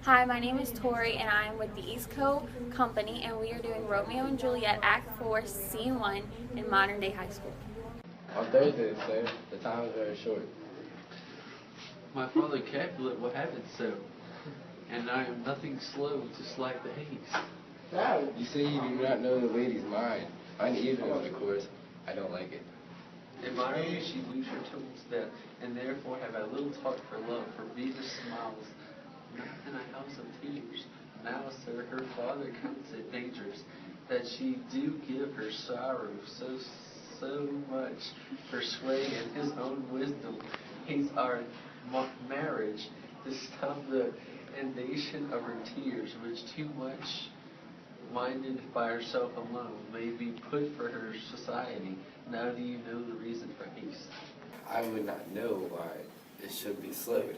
Hi, my name is Tori and I am with the EastCo company and we are doing Romeo and Juliet Act 4 Scene 1 in modern day high school. On Thursday, sir, the time is very short. My father Capulet will have it so, and I am nothing slow to slack the haste. You say you do not know the lady's mind. Uneven is the course. I don't like it. Admire me, she lose her tones that, and therefore have a little talk for love, for Venus smiles, not in a house of tears. Now, sir, her father counts it dangerous, that she do give her sorrow so much for sway and his own wisdom. Hates our marriage, to stop the inundation of her tears, which too much minded by herself alone may be put for her society. Now do you know the reason for haste? I would not know why it should be slowed.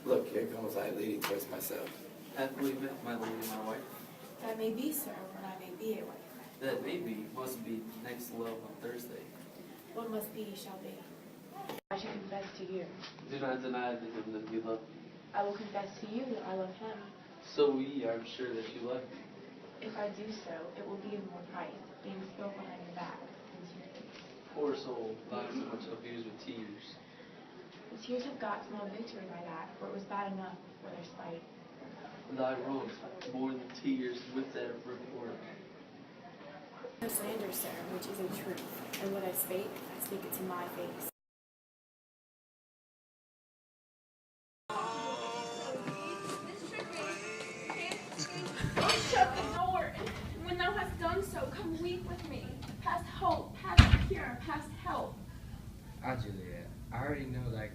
Look, here comes I leading towards myself. Happily met, my lady, my wife. That may be, sir, when I may be a wife. That may be, must be next love on Thursday. What must be shall be. I shall confess to you. Do not deny to him that you love me. I will confess to you that I love him. So we are sure that you love me. If I do so, it will be of more price, being spoke behind your back. Poor soul, thou so much abused with tears. The tears have got small victory by that, for it was bad enough for their spite. Thy wrongs more than tears with that report. No slander, sir, which is a truth, and what I speak it to my face. Shut the door, and when thou hast done so, come weep with me, past hope, past cure, past help. Ah, Juliet, I already know that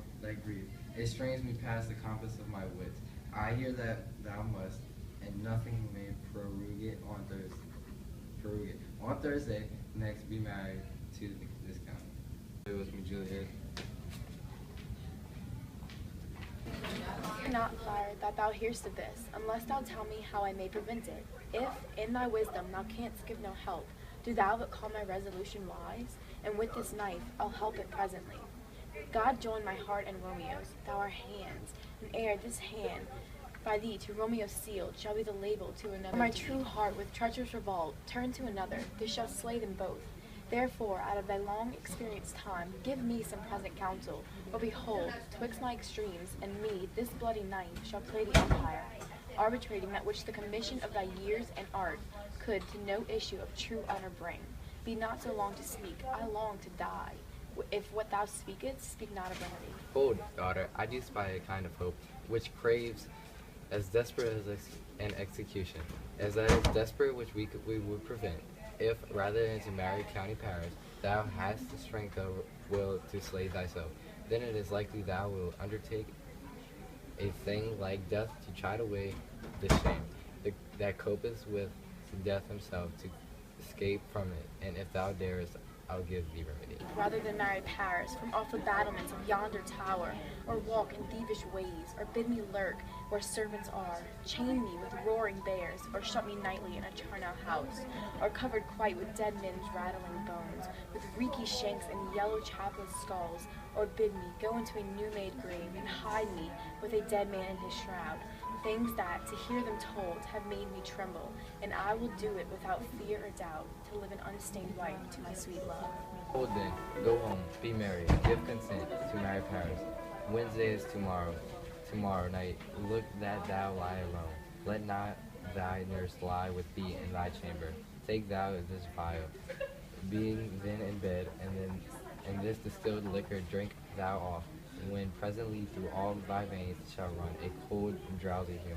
grief. It strains me past the compass of my wits. I hear that thou must, and nothing may prorogue it on Thursday. On Thursday, next, be married to this count. It was me, Juliet. Fear not, sire, that thou hear'st of this, unless thou tell me how I may prevent it. If, in thy wisdom, thou canst give no help, do thou but call my resolution wise, and with this knife I'll help it presently. God join my heart and Romeo's, thou art hands, and ere this hand by thee to Romeo sealed shall be the label to another. My true heart with treacherous revolt turn to another, this shall slay them both. Therefore, out of thy long experienced time, give me some present counsel. For behold, twixt my extremes and me this bloody knife shall play the umpire, arbitrating that which the commission of thy years and art could to no issue of true honor bring. Be not so long to speak, I long to die. If what thou speakest, speak not of remedy. Hold, daughter, I do spy a kind of hope, which craves as desperate as an execution, as that is desperate which we would prevent. If, rather than to marry County Paris, thou hast the strength of will to slay thyself, then it is likely thou wilt undertake a thing like death to chide away the shame that copeth with death himself to escape from it, and if thou darest, I'll give thee remedy. Rather than marry Paris from off the battlements of yonder tower, or walk in thievish ways, or bid me lurk where servants are, chain me with roaring bears, or shut me nightly in a charnel house, or covered quite with dead men's rattling bones, with reeky shanks and yellow chapless skulls, or bid me go into a new-made grave and hide me with a dead man in his shroud. Things that, to hear them told, have made me tremble, and I will do it without fear or doubt, to live an unstained wife to my sweet love. Hold then, go home, be merry, give consent to marry Paris. Wednesday is tomorrow night, look that thou lie alone. Let not thy nurse lie with thee in thy chamber. Take thou this vial, being then in bed, and this distilled liquor drink thou off, when presently through all thy veins shall run a cold and drowsy humor.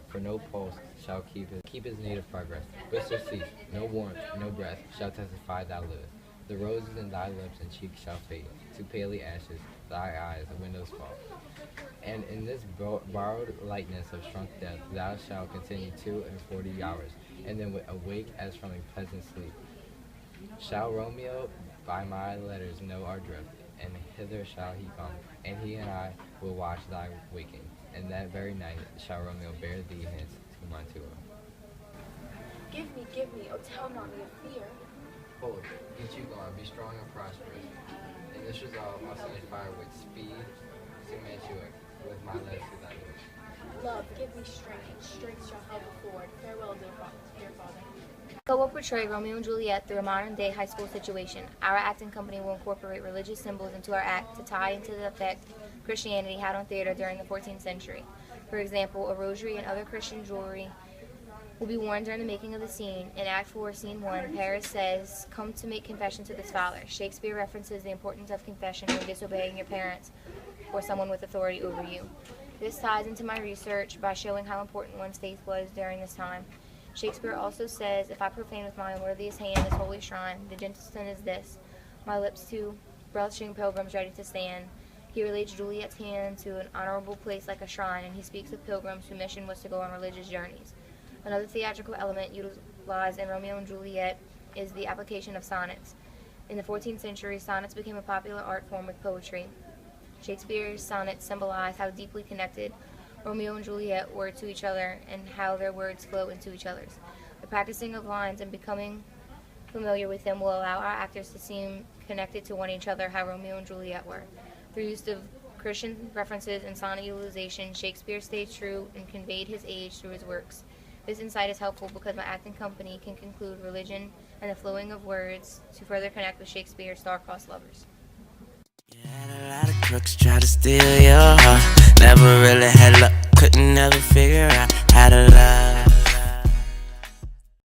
For no pulse shall keep his native progress. Whisper cease, no warmth, no breath shall testify thou livest. The roses in thy lips and cheeks shall fade, to paly ashes, thy eyes, the windows fall. And in this borrowed lightness of shrunk death thou shalt continue 42 hours, and then awake as from a pleasant sleep. Shall Romeo by my letters know our drift, and hither shall he come, and he and I will watch thy waking, and that very night shall Romeo bear thee hence to Mantua. Give me, oh tell not me of fear. Hold, get you gone, be strong and prosperous. In this resolve I'll send a fire with speed to Mantua, with my letters to thy lips. Love, give me strength, and strength shall help me forward. Farewell, dear father. EastCo will portray Romeo and Juliet through a modern-day high school situation. Our acting company will incorporate religious symbols into our act to tie into the effect Christianity had on theater during the 14th century. For example, a rosary and other Christian jewelry will be worn during the making of the scene. In Act 4, Scene 1, Paris says, "Come to make confession to this father." Shakespeare references the importance of confession when disobeying your parents or someone with authority over you. This ties into my research by showing how important one's faith was during this time. Shakespeare also says, "If I profane with my unworthiest hand this holy shrine, the gentle sin is this, my lips to blushing pilgrims ready to stand." He relates Juliet's hand to an honorable place like a shrine, and he speaks of pilgrims whose mission was to go on religious journeys. Another theatrical element utilized in Romeo and Juliet is the application of sonnets. In the 14th century, sonnets became a popular art form with poetry. Shakespeare's sonnets symbolize how deeply connected Romeo and Juliet were to each other and how their words flow into each other's. The practicing of lines and becoming familiar with them will allow our actors to seem connected to one another how Romeo and Juliet were. Through use of Christian references and sonnet utilization, Shakespeare stayed true and conveyed his age through his works. This insight is helpful because my acting company can conclude religion and the flowing of words to further connect with Shakespeare's star-crossed lovers. You had a lot of crooks try to steal your heart. Never really had luck, couldn't never figure out how to love.